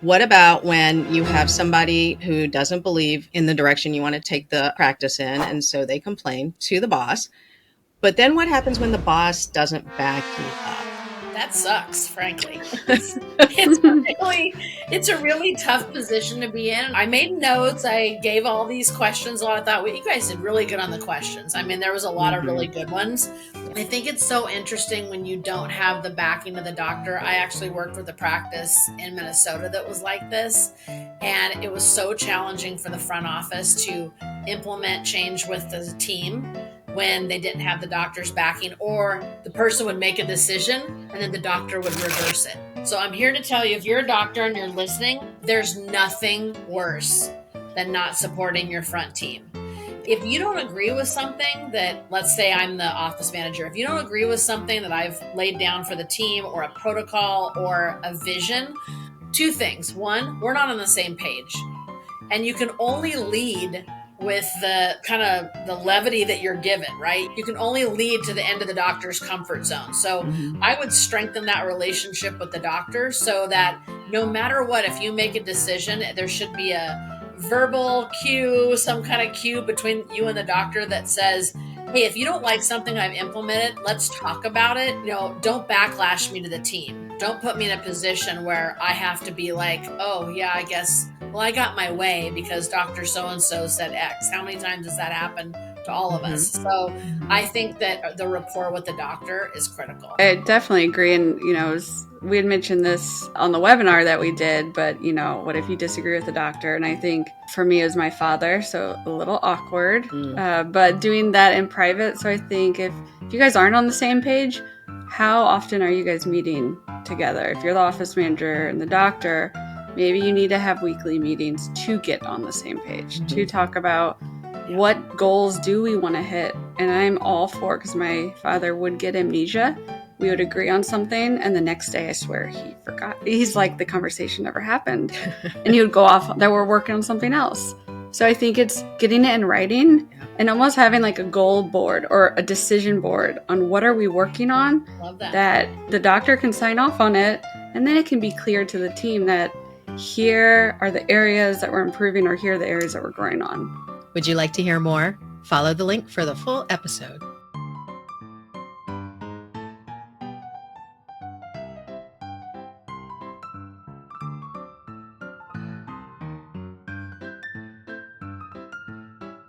What about when you have somebody who doesn't believe in the direction you want to take the practice in, and so they complain to the boss? But then what happens when the boss doesn't back you up? That sucks, frankly. It's a really tough position to be in. I made notes. I gave all these questions. I thought, well, you guys did really good on the questions. I mean, there was a lot of really good ones. I think it's so interesting when you don't have the backing of the doctor. I actually worked with a practice in Minnesota that was like this, and it was so challenging for the front office to implement change with the team when they didn't have the doctor's backing, or the person would make a decision and then the doctor would reverse it. So I'm here to tell you, if you're a doctor and you're listening, there's nothing worse than not supporting your front team. If you don't agree with something that, let's say I'm the office manager, if you don't agree with something that I've laid down for the team, or a protocol or a vision, two things. One, we're not on the same page. And you can only lead with the kind of the levity that you're given, right? You can only lead to the end of the doctor's comfort zone. So I would strengthen that relationship with the doctor so that no matter what, if you make a decision, there should be a verbal cue, some kind of cue between you and the doctor that says, hey, if you don't like something I've implemented, let's talk about it. Don't backlash me to the team. Don't put me in a position where I have to be like, oh yeah, I guess, well, I got my way because Dr. So-and-so said X. How many times does that happen to all of us? So I think that the rapport with the doctor is critical. I definitely agree. And, we had mentioned this on the webinar that we did, but, what if you disagree with the doctor? And I think for me, it was my father, so a little awkward, but doing that in private. So I think if you guys aren't on the same page, how often are you guys meeting together? If you're the office manager and the doctor, maybe you need to have weekly meetings to get on the same page, to talk about what goals do we want to hit. And I'm all for, because my father would get amnesia. We would agree on something, and the next day, I swear, he forgot. He's like, the conversation never happened. And he would go off that we're working on something else. So I think it's getting it in writing and almost having like a goal board or a decision board on what are we working on. Love that. That the doctor can sign off on it, and then it can be clear to the team that here are the areas that we're improving, or here are the areas that we're growing on. Would you like to hear more? Follow the link for the full episode.